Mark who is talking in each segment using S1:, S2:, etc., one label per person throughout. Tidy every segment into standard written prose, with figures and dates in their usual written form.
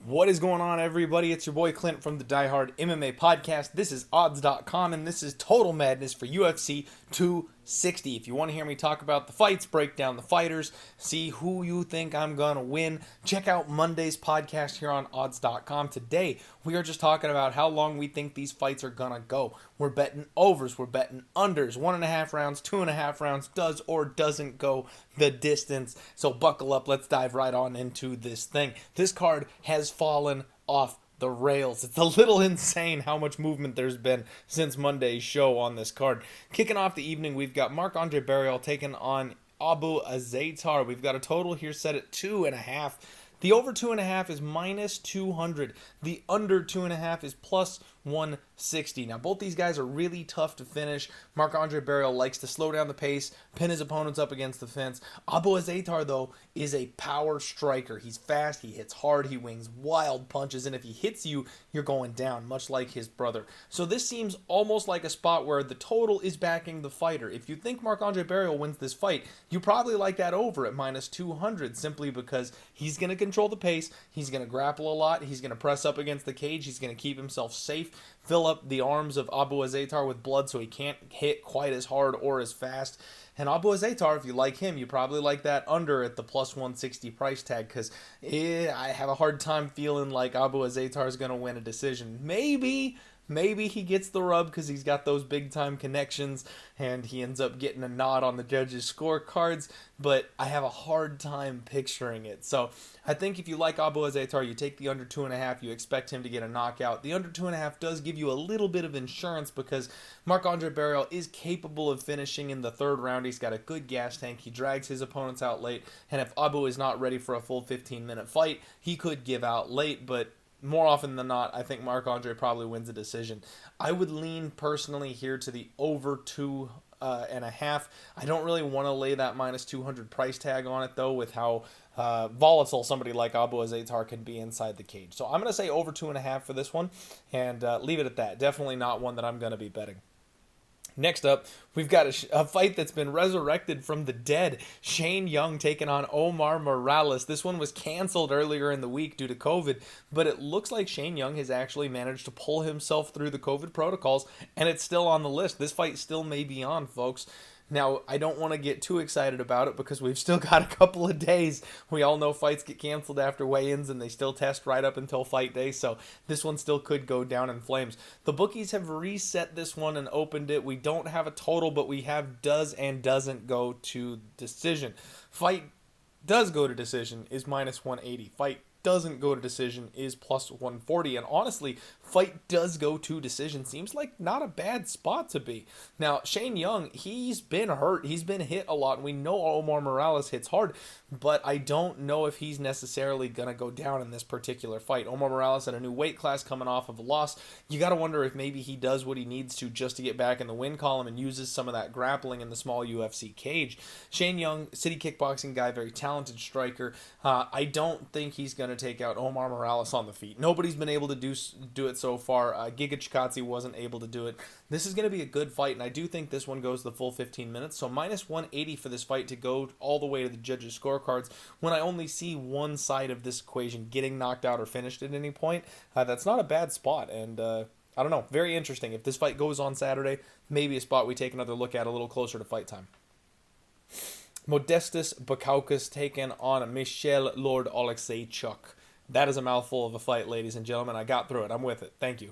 S1: What is going on, everybody? It's your boy Clint from the Die Hard MMA podcast. This is odds.com, and this is Total Madness for UFC 260. If you want to hear me talk about the fights, break down the fighters, see who you think I'm going to win, check out Monday's podcast here on odds.com. Today, we are just talking about how long we think these fights are going to go. We're betting overs, we're betting unders, 1.5 rounds, 2.5 rounds, does or doesn't go the distance. So buckle up, let's dive right on into this thing. This card has fallen off the rails. It's a little insane how much movement there's been since Monday's show on this card. Kicking off the evening, we've got Marc-Andre Barriault taking on Abu Azaitar. We've got a total here set at 2.5. The over 2.5 is minus 200. The under 2.5 is plus 160. Now, both these guys are really tough to finish. Marc-Andre Barriault likes to slow down the pace, pin his opponents up against the fence. Abu Azaitar, though, is a power striker. He's fast, he hits hard, he wings wild punches, and if he hits you, you're going down, much like his brother. So this seems almost like a spot where the total is backing the fighter. If you think Marc-Andre Barriault wins this fight, you probably like that over at minus 200, simply because he's going to control the pace, he's going to grapple a lot, he's going to press up against the cage, he's going to keep himself safe, fill up the arms of Abu Azaitar with blood so he can't hit quite as hard or as fast. And Abu Azaitar, if you like him, you probably like that under at the plus 160 price tag, because I have a hard time feeling like Abu Azaitar is going to win a decision. Maybe he gets the rub because he's got those big-time connections and he ends up getting a nod on the judges' scorecards, but I have a hard time picturing it. So I think if you like Abu Azaitar, you take the under 2.5, you expect him to get a knockout. The under 2.5 does give you a little bit of insurance because Marc-Andre Barriault is capable of finishing in the third round. He's got a good gas tank. He drags his opponents out late, and if Abu is not ready for a full 15-minute fight, he could give out late, but more often than not, I think Marc-Andre probably wins a decision. I would lean personally here to the over 2.5. I don't really want to lay that minus 200 price tag on it, though, with how volatile somebody like Abu Azaitar can be inside the cage. So I'm going to say over 2.5 for this one and leave it at that. Definitely not one that I'm going to be betting. Next up, we've got a fight that's been resurrected from the dead. Shane Young taking on Omar Morales. This one was canceled earlier in the week due to COVID, but it looks like Shane Young has actually managed to pull himself through the COVID protocols, and it's still on the list. This fight still may be on, folks. Now, I don't want to get too excited about it because we've still got a couple of days. We all know fights get canceled after weigh-ins and they still test right up until fight day, so this one still could go down in flames. The bookies have reset this one and opened it. We don't have a total, but we have does and doesn't go to decision. Fight does go to decision is minus 180. Fight doesn't go to decision is plus 140, and honestly, fight does go to decision seems like not a bad spot to be. Now, Shane Young, he's been hurt, he's been hit a lot, and we know Omar Morales hits hard, but I don't know if he's necessarily going to go down in this particular fight. Omar Morales at a new weight class coming off of a loss. You got to wonder if maybe he does what he needs to just to get back in the win column and uses some of that grappling in the small UFC cage. Shane Young, city kickboxing guy, very talented striker. I don't think he's going to take out Omar Morales on the feet. Nobody's been able to do it so far. Giga Chikadze wasn't able to do it. This is going to be a good fight, and I do think this one goes the full 15 minutes. So minus 180 for this fight to go all the way to the judges' scorecards when I only see one side of this equation getting knocked out or finished at any point. That's not a bad spot, and I don't know, very interesting. If this fight goes on Saturday, maybe a spot we take another look at a little closer to fight time. Modestas Bukauskas taking on Michel Lord Oleksiejczuk. That is a mouthful of a fight, ladies and gentlemen. I got through it. I'm with it. Thank you.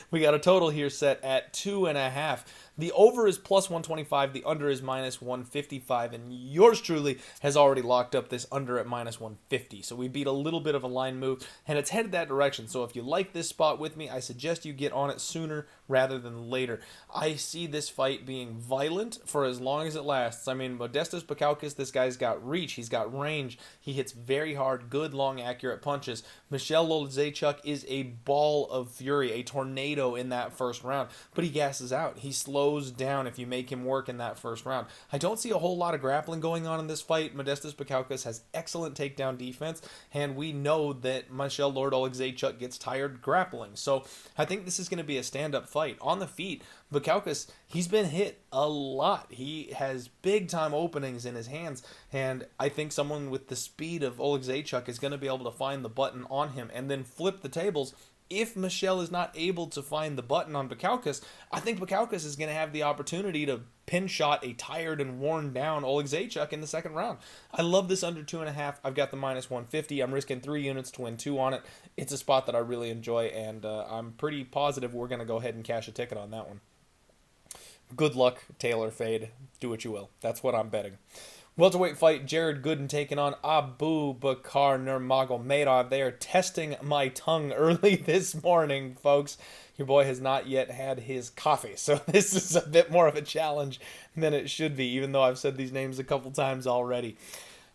S1: We got a total here set at 2.5. The over is plus 125. The under is minus 155. And yours truly has already locked up this under at minus 150. So we beat a little bit of a line move, and it's headed that direction. So if you like this spot with me, I suggest you get on it sooner rather than later. I see this fight being violent for as long as it lasts. I mean, Modestas Bukauskas, this guy's got reach. He's got range. He hits very hard, good, long, accurate punches. Michel Oleksiejczuk is a ball of fury, a tornado in that first round, but he gasses out. He slows slows down if you make him work in that first round. I don't see a whole lot of grappling going on in this fight. Modestas Bukauskas has excellent takedown defense, and we know that Michelle Lord Oleksiejczuk gets tired grappling. So I think this is going to be a stand-up fight. On the feet, Bukauskas, he's been hit a lot. He has big-time openings in his hands, and I think someone with the speed of Oleksiejczuk is going to be able to find the button on him and then flip the tables. If Michelle is not able to find the button on Bukauskas, I think Bukauskas is going to have the opportunity to pin shot a tired and worn down Oleksiejczuk in the second round. I love this under 2.5. I've got the -150. I'm risking 3 units to win 2 on it. It's a spot that I really enjoy, and I'm pretty positive we're going to go ahead and cash a ticket on that one. Good luck, Taylor Fade. Do what you will. That's what I'm betting. Welterweight fight, Jared Gooden taking on Abubakar Nurmagomedov. They are testing my tongue early this morning, folks. Your boy has not yet had his coffee, so this is a bit more of a challenge than it should be, even though I've said these names a couple times already.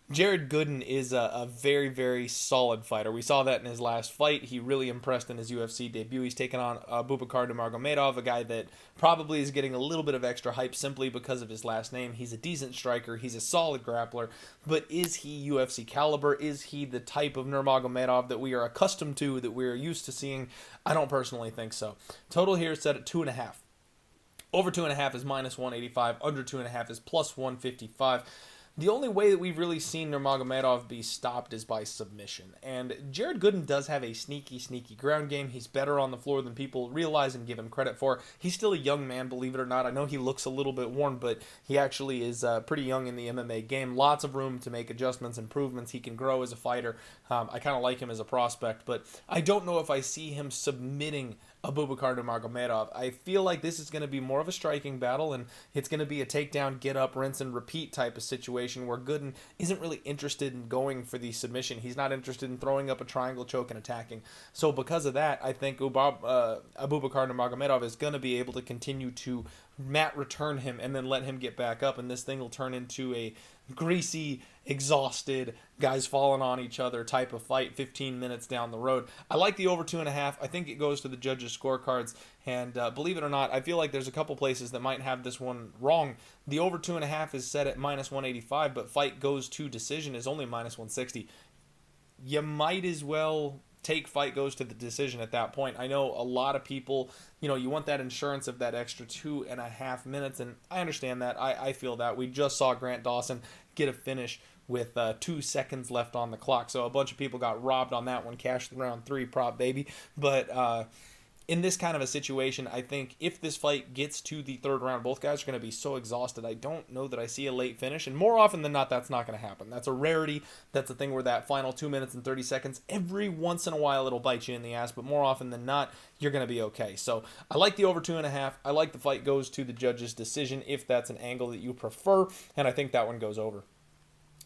S1: Jared Gooden is a very, very solid fighter. We saw that in his last fight. He really impressed in his UFC debut. He's taken on Abubakar Nurmagomedov, a guy that probably is getting a little bit of extra hype simply because of his last name. He's a decent striker. He's a solid grappler. But is he UFC caliber? Is he the type of Nurmagomedov that we are accustomed to, that we are used to seeing? I don't personally think so. Total here is set at 2.5. Over 2.5 is -185. Under 2.5 is +155. The only way that we've really seen Nurmagomedov be stopped is by submission. And Jared Gooden does have a sneaky ground game. He's better on the floor than people realize and give him credit for. He's still a young man, believe it or not. I know he looks a little bit worn, but he actually is pretty young in the MMA game. Lots of room to make adjustments, improvements. He can grow as a fighter. I kind of like him as a prospect, but I don't know if I see him submitting Abubakar Nurmagomedov. I feel like this is going to be more of a striking battle, and it's going to be a takedown, get up, rinse, and repeat type of situation where Gooden isn't really interested in going for the submission. He's not interested in throwing up a triangle choke and attacking. So because of that, I think Abubakar Nurmagomedov is going to be able to continue to mat return him and then let him get back up, and this thing will turn into a greasy, exhausted, guys falling on each other type of fight 15 minutes down the road. I like the over 2.5. I think it goes to the judges' scorecards, and believe it or not, I feel like there's a couple places that might have this one wrong. The over 2.5 is set at -185, but fight goes to decision is only -160. You might as well take fight goes to the decision at that point. I know a lot of people, you want that insurance of that extra 2.5 minutes, and I understand that. I feel that. We just saw Grant Dawson get a finish with 2 seconds left on the clock, so a bunch of people got robbed on that one. Cashed the round 3 prop, baby. But in this kind of a situation, I think if this fight gets to the third round, both guys are going to be so exhausted. I don't know that I see a late finish, and more often than not, that's not going to happen. That's a rarity. That's a thing where that final 2 minutes and 30 seconds, every once in a while, it'll bite you in the ass, but more often than not, you're going to be okay. So I like the over 2.5. I like the fight goes to the judge's decision if that's an angle that you prefer, and I think that one goes over.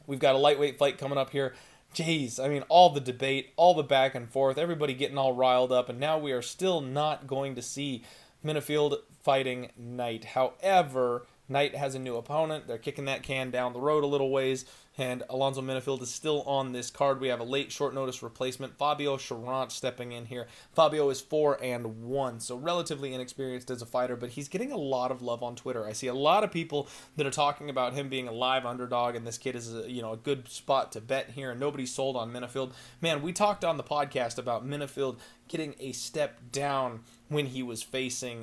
S1: We've got a lightweight fight coming up here. Jeez, I mean, all the debate, all the back and forth, everybody getting all riled up, and now we are still not going to see Minifield fighting Knight. However, Knight has a new opponent. They're kicking that can down the road a little ways, and Alonzo Minifield is still on this card. We have a late short notice replacement, Fabio Charant, stepping in here. Fabio is 4-1, so relatively inexperienced as a fighter, but he's getting a lot of love on Twitter. I see a lot of people that are talking about him being a live underdog, and this kid is a good spot to bet here, and nobody's sold on Minifield. Man, we talked on the podcast about Minifield getting a step down when he was facing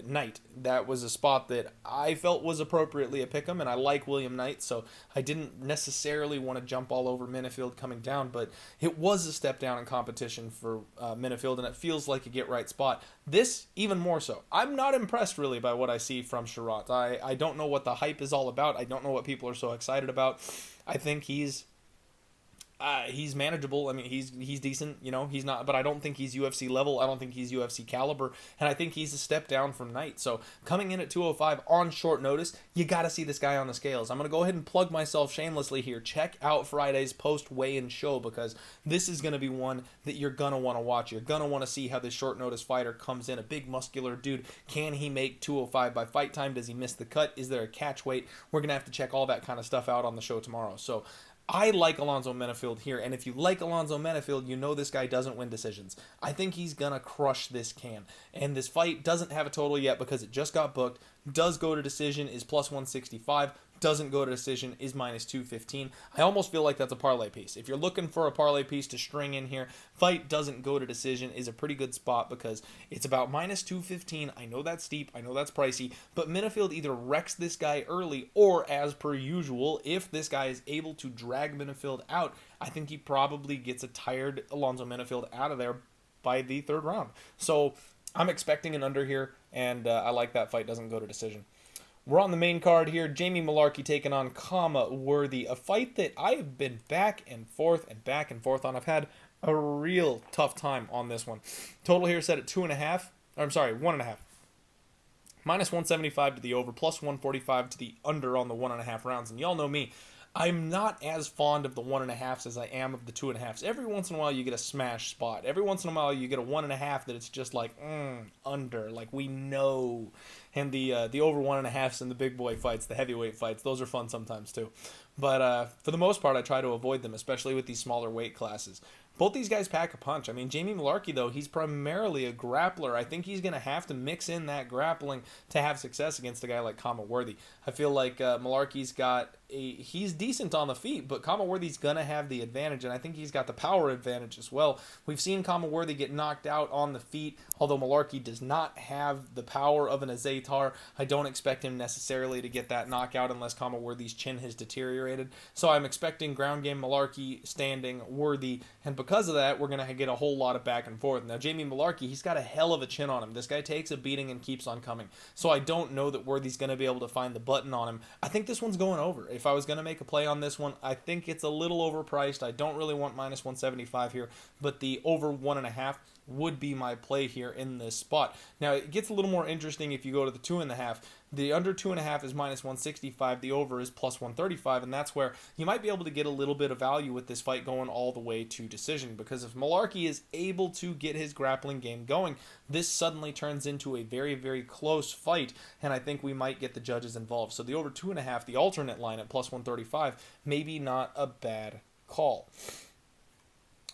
S1: Knight. That was a spot that I felt was appropriately a pick'em, and I like William Knight, so I didn't necessarily want to jump all over Minifield coming down, but it was a step down in competition for Minifield, and it feels like a get-right spot. This, even more so. I'm not impressed, really, by what I see from Charant. I don't know what the hype is all about. I don't know what people are so excited about. I think he's manageable. I mean, he's decent, he's not, but I don't think he's UFC level. I don't think he's UFC caliber, and I think he's a step down from Knight. So coming in at 205 on short notice, you got to see this guy on the scales. I'm going to go ahead and plug myself shamelessly here. Check out Friday's post weigh-in show, because this is going to be one that you're going to want to watch. You're going to want to see how this short notice fighter comes in, a big muscular dude. Can he make 205 by fight time? Does he miss the cut? Is there a catch weight? We're going to have to check all that kind of stuff out on the show tomorrow. So I like Alonzo Menifield here, and if you like Alonzo Menifield, you know this guy doesn't win decisions. I think he's going to crush this can, and this fight doesn't have a total yet because it just got booked. Does go to decision, is plus 165. Doesn't go to decision, is minus 215. I almost feel like that's a parlay piece. If you're looking for a parlay piece to string in here, fight doesn't go to decision is a pretty good spot because it's about minus 215. I know that's steep. I know that's pricey. But Menifield either wrecks this guy early or, as per usual, if this guy is able to drag Menifield out, I think he probably gets a tired Alonzo Menifield out of there by the third round. So I'm expecting an under here, and I like that fight doesn't go to decision. We're on the main card here. Jamie Mullarkey taking on Kama Worthy, a fight that I have been back and forth on. I've had a real tough time on this one. Total here set at 1.5. Minus 175 to the over, plus 145 to the under on the 1.5 rounds. And y'all know me. I'm not as fond of the 1.5s as I am of the 2.5s. Every once in a while you get a smash spot. Every once in a while you get a 1.5 that it's just like, under. Like we know. And the over 1.5s in the big boy fights, the heavyweight fights, those are fun sometimes too. But for the most part, I try to avoid them, especially with these smaller weight classes. Both these guys pack a punch. I mean, Jamie Mullarkey, though, he's primarily a grappler. I think he's going to have to mix in that grappling to have success against a guy like Kama Worthy. I feel like Mullarkey's he's decent on the feet, but Kama Worthy's going to have the advantage, and I think he's got the power advantage as well. We've seen Kama Worthy get knocked out on the feet, although Mullarkey does not have the power of an Azatar. I don't expect him necessarily to get that knockout unless Kama Worthy's chin has deteriorated. So I'm expecting ground game Mullarkey, standing Worthy, and because of that, we're going to get a whole lot of back and forth. Now, Jamie Mullarkey, he's got a hell of a chin on him. This guy takes a beating and keeps on coming. So I don't know that Worthy's going to be able to find the button on him. I think this one's going over. If I was going to make a play on this one, I think it's a little overpriced. I don't really want minus 175 here, but the over 1.5 would be my play here in this spot. Now, it gets a little more interesting if you go to the 2.5. The under 2.5 is minus 165. The over is plus 135, and that's where you might be able to get a little bit of value with this fight going all the way to decision, because if Mullarkey is able to get his grappling game going, this suddenly turns into a very, very close fight, and I think we might get the judges involved. So the over 2.5, the alternate line at plus 135, maybe not a bad call.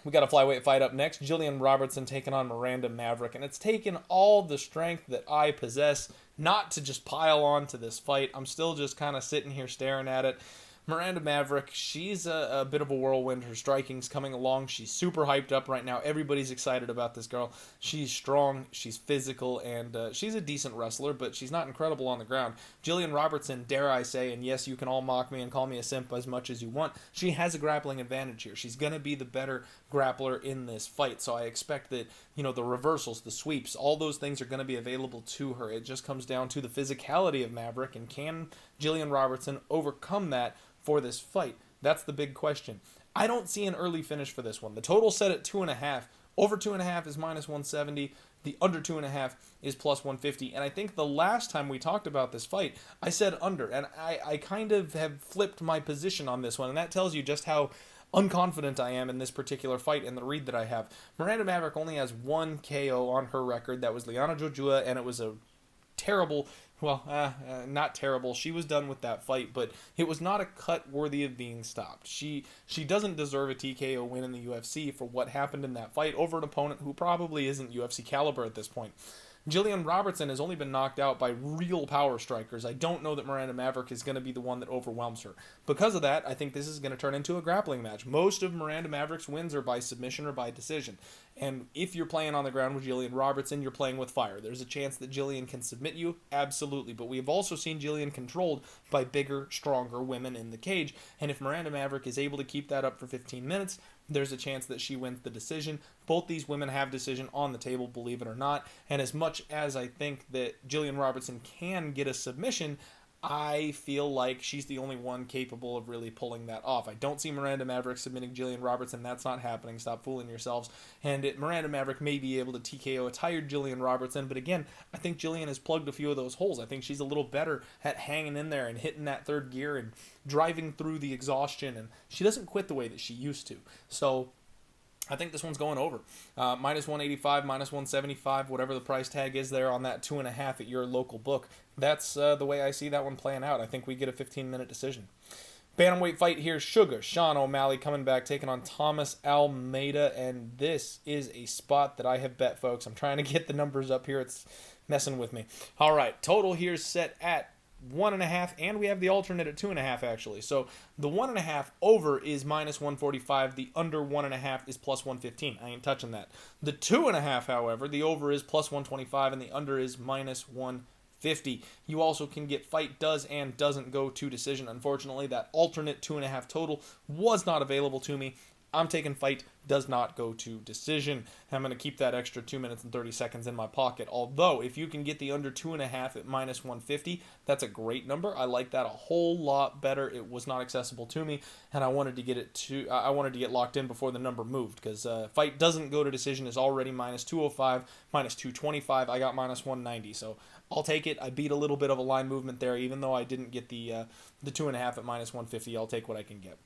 S1: We got a flyweight fight up next. Gillian Robertson taking on Miranda Maverick. And it's taken all the strength that I possess not to just pile on to this fight. I'm still just kind of sitting here staring at it. Miranda Maverick, she's a bit of a whirlwind. Her striking's coming along. She's super hyped up right now. Everybody's excited about this girl. She's strong, she's physical, and she's a decent wrestler, but she's not incredible on the ground. Gillian Robertson, dare I say, and yes, you can all mock me and call me a simp as much as you want, she has a grappling advantage here. She's going to be the better grappler in this fight, so I expect that, the reversals, the sweeps, all those things are going to be available to her. It just comes down to the physicality of Maverick, and can Gillian Robertson overcome that for this fight? That's the big question. I don't see an early finish for this one. The total set at 2.5. Over 2.5 is minus 170. The under 2.5 is plus 150. And I think the last time we talked about this fight, I said under. And I kind of have flipped my position on this one. And that tells you just how unconfident I am in this particular fight and the read that I have. Miranda Maverick only has one KO on her record. That was Liana Jojua, and it was a terrible, not terrible. She was done with that fight, but it was not a cut worthy of being stopped. She doesn't deserve a TKO win in the UFC for what happened in that fight over an opponent who probably isn't UFC caliber at this point. Gillian Robertson has only been knocked out by real power strikers. I don't know that Miranda Maverick is going to be the one that overwhelms her. Because of that, I think this is going to turn into a grappling match. Most of Miranda Maverick's wins are by submission or by decision. And if you're playing on the ground with Gillian Robertson, you're playing with fire. There's a chance that Gillian can submit you, absolutely. But we've also seen Gillian controlled by bigger, stronger women in the cage. And if Miranda Maverick is able to keep that up for 15 minutes, there's a chance that she wins the decision. Both these women have decision on the table, believe it or not. And as much as I think that Gillian Robertson can get a submission, I feel like she's the only one capable of really pulling that off. I don't see Miranda Maverick submitting Gillian Robertson. That's not happening. Stop fooling yourselves. And Miranda Maverick may be able to TKO a tired Gillian Robertson, but again, I think Gillian has plugged a few of those holes. I think she's a little better at hanging in there and hitting that third gear and driving through the exhaustion, and she doesn't quit the way that she used to. So I think this one's going over. Minus 185, minus 175, whatever the price tag is there on that 2.5 at your local book. That's the way I see that one playing out. I think we get a 15-minute decision. Bantamweight fight here, Sean O'Malley coming back, taking on Thomas Almeida, and this is a spot that I have bet, folks. I'm trying to get the numbers up here. It's messing with me. All right, total here set at 1.5, and we have the alternate at 2.5, actually. So the 1.5 over is -145. The under 1.5 is +115. I ain't touching that. The 2.5, however, the over is +125, and the under is -150. You also can get fight does and doesn't go to decision. Unfortunately, that alternate 2.5 total was not available to me. I'm taking fight does not go to decision. I'm going to keep that extra 2 minutes and 30 seconds in my pocket. Although, if you can get the under 2.5 at -150, that's a great number. I like that a whole lot better. It was not accessible to me, and I wanted to get locked in before the number moved, because fight doesn't go to decision is already -205, -225. I got -190, so I'll take it. I beat a little bit of a line movement there, even though I didn't get the 2.5 at -150. I'll take what I can get.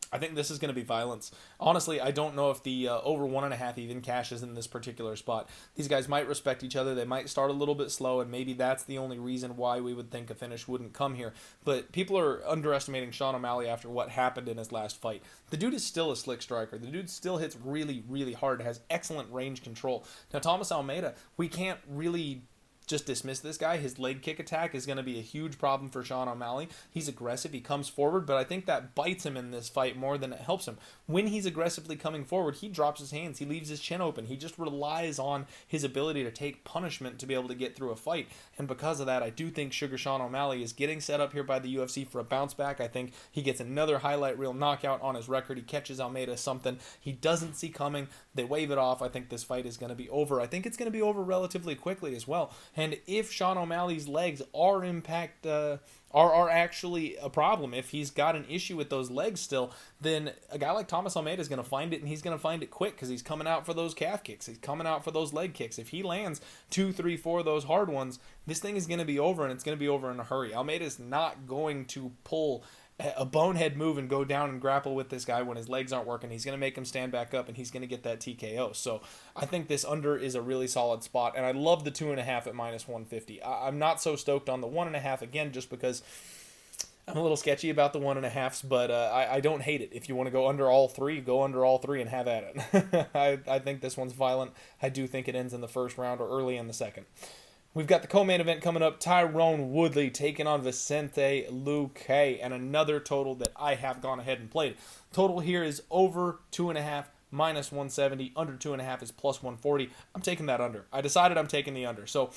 S1: I think this is going to be violence. Honestly, I don't know if the over 1.5 even cashes in this particular spot. These guys might respect each other. They might start a little bit slow, and maybe that's the only reason why we would think a finish wouldn't come here. But people are underestimating Sean O'Malley after what happened in his last fight. The dude is still a slick striker. The dude still hits really, really hard, has excellent range control. Now, Thomas Almeida, we can't really just dismiss this guy. His leg kick attack is going to be a huge problem for Sean O'Malley. He's aggressive. He comes forward, but I think that bites him in this fight more than it helps him. When he's aggressively coming forward, he drops his hands. He leaves his chin open. He just relies on his ability to take punishment to be able to get through a fight. And because of that, I do think Sean O'Malley is getting set up here by the UFC for a bounce back. I think he gets another highlight reel knockout on his record. He catches Almeida something he doesn't see coming. They wave it off. I think this fight is going to be over. I think it's going to be over relatively quickly as well. And if Sean O'Malley's legs are actually a problem, if he's got an issue with those legs still, then a guy like Thomas Almeida is going to find it, and he's going to find it quick, because he's coming out for those calf kicks. He's coming out for those leg kicks. If he lands 2, 3, 4 of those hard ones, this thing is going to be over, and it's going to be over in a hurry. Almeida's not going to pull a bonehead move and go down and grapple with this guy when his legs aren't working. He's going to make him stand back up, and he's going to get that TKO. So I think this under is a really solid spot, and I love the 2.5 at -150. I'm not so stoked on the 1.5, again, just because I'm a little sketchy about the 1.5s, but I don't hate it. If you want to go under all three, go under all three and have at it. I think this one's violent. I do think it ends in the first round or early in the second. We've got the co-main event coming up, Tyron Woodley taking on Vicente Luque, and another total that I have gone ahead and played. Total here is over 2.5, -170, under 2.5 is +140. I'm taking that under. I decided I'm taking the under. So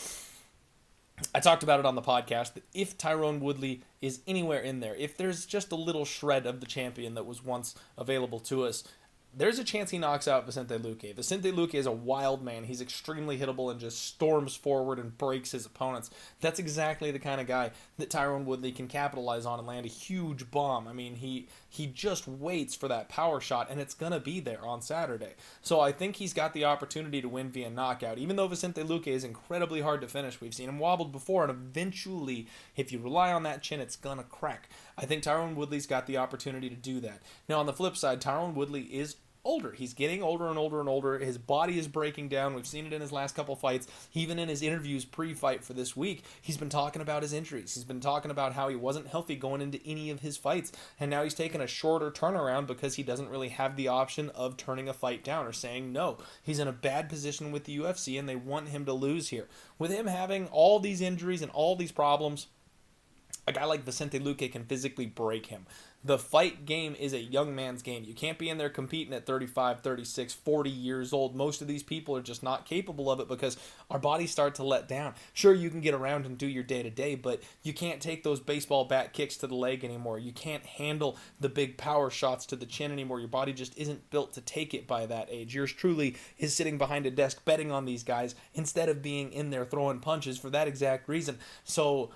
S1: I talked about it on the podcast, that if Tyron Woodley is anywhere in there, if there's just a little shred of the champion that was once available to us, there's a chance he knocks out Vicente Luque. Vicente Luque is a wild man. He's extremely hittable and just storms forward and breaks his opponents. That's exactly the kind of guy that Tyron Woodley can capitalize on and land a huge bomb. I mean, he just waits for that power shot, and it's going to be there on Saturday. So I think he's got the opportunity to win via knockout. Even though Vicente Luque is incredibly hard to finish, we've seen him wobbled before, and eventually, if you rely on that chin, it's going to crack. I think Tyron Woodley's got the opportunity to do that. Now, on the flip side, Tyron Woodley is older. He's getting older and older and older. His body is breaking down. We've seen it in his last couple fights. Even in his interviews pre-fight for this week, he's been talking about his injuries. He's been talking about how he wasn't healthy going into any of his fights, and now he's taking a shorter turnaround because he doesn't really have the option of turning a fight down or saying no. He's in a bad position with the UFC, and they want him to lose here. With him having all these injuries and all these problems, a guy like Vicente Luque can physically break him. The fight game is a young man's game. You can't be in there competing at 35, 36, 40 years old. Most of these people are just not capable of it because our bodies start to let down. Sure, you can get around and do your day-to-day, but you can't take those baseball bat kicks to the leg anymore. You can't handle the big power shots to the chin anymore. Your body just isn't built to take it by that age. Yours truly is sitting behind a desk betting on these guys instead of being in there throwing punches for that exact reason. So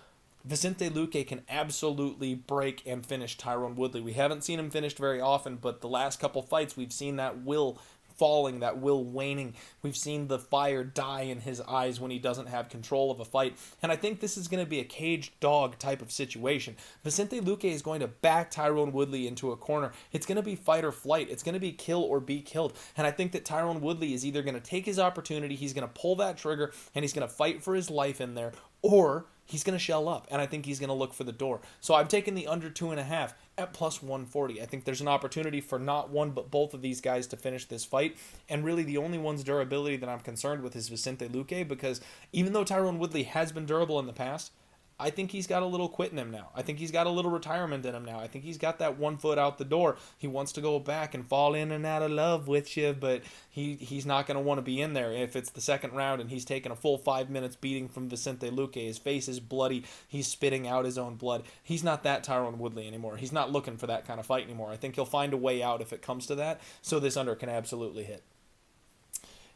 S1: Vicente Luque can absolutely break and finish Tyron Woodley. We haven't seen him finished very often, but the last couple fights we've seen that will falling, that will waning. We've seen the fire die in his eyes when he doesn't have control of a fight. And I think this is going to be a caged dog type of situation. Vicente Luque is going to back Tyron Woodley into a corner. It's going to be fight or flight. It's going to be kill or be killed. And I think that Tyron Woodley is either going to take his opportunity, he's going to pull that trigger, and he's going to fight for his life in there, or he's going to shell up, and I think he's going to look for the door. So I'm taking the under 2.5 at plus 140. I think there's an opportunity for not one but both of these guys to finish this fight, and really the only one's durability that I'm concerned with is Vicente Luque, because even though Tyron Woodley has been durable in the past, I think he's got a little quit in him now. I think he's got a little retirement in him now. I think he's got that 1 foot out the door. He wants to go back and fall in and out of love with you, but he's not going to want to be in there if it's the second round and he's taking a full 5 minutes beating from Vicente Luque. His face is bloody. He's spitting out his own blood. He's not that Tyron Woodley anymore. He's not looking for that kind of fight anymore. I think he'll find a way out if it comes to that, so this under can absolutely hit.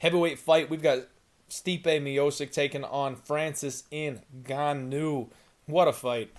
S1: Heavyweight fight, we've got Stipe Miocic taking on Francis Ngannou. What a fight.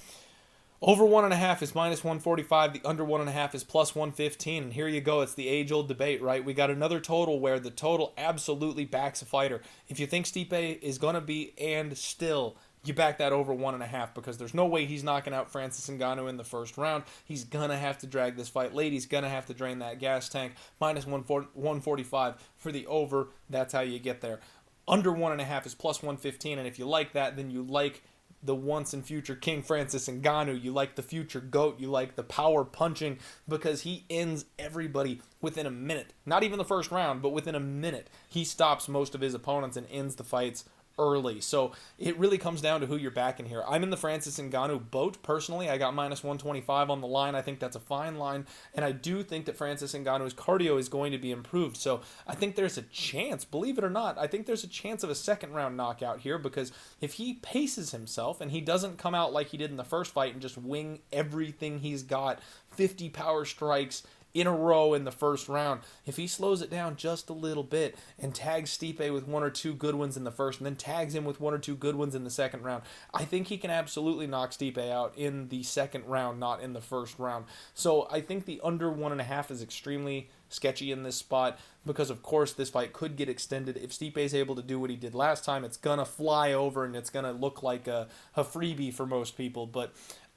S1: Over 1.5 is minus 145. The under 1.5 is plus 115. And here you go. It's the age-old debate, right? We got another total where the total absolutely backs a fighter. If you think Stipe is going to be and still, you back that over 1.5 because there's no way he's knocking out Francis Ngannou in the first round. He's going to have to drag this fight late. He's going to have to drain that gas tank. Minus 145 for the over. That's how you get there. Under 1.5 is plus 115, and if you like that, then you like the once and future King Francis Ngannou. You like the future GOAT. You like the power punching because he ends everybody within a minute. Not even the first round, but within a minute. He stops most of his opponents and ends the fights early. So it really comes down to who you're backing here. I'm in the Francis Ngannou boat personally. I got minus 125 on the line. I think that's a fine line, and I do think that Francis Ngannou's cardio is going to be improved. So I think there's a chance, believe it or not, I think there's a chance of a second round knockout here, because if he paces himself and he doesn't come out like he did in the first fight and just wing everything he's got, 50 power strikes in a row in the first round, if he slows it down just a little bit and tags Stipe with 1 or 2 good ones in the first and then tags him with 1 or 2 good ones in the second round, I think he can absolutely knock Stipe out in the second round, not in the first round. So I think the under 1.5 is extremely sketchy in this spot because, of course, this fight could get extended. If Stipe is able to do what he did last time, it's going to fly over and it's going to look like a freebie for most people. But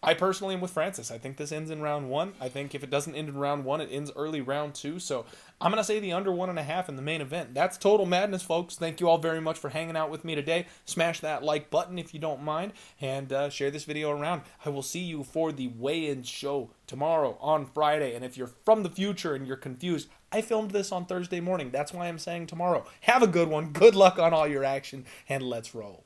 S1: I personally am with Francis. I think this ends in round 1. I think if it doesn't end in round 1, it ends early round 2. So I'm going to say the under 1.5 in the main event. That's Total Madness, folks. Thank you all very much for hanging out with me today. Smash that like button if you don't mind, and share this video around. I will see you for the weigh-in show tomorrow on Friday. And if you're from the future and you're confused, I filmed this on Thursday morning. That's why I'm saying tomorrow. Have a good one. Good luck on all your action, and let's roll.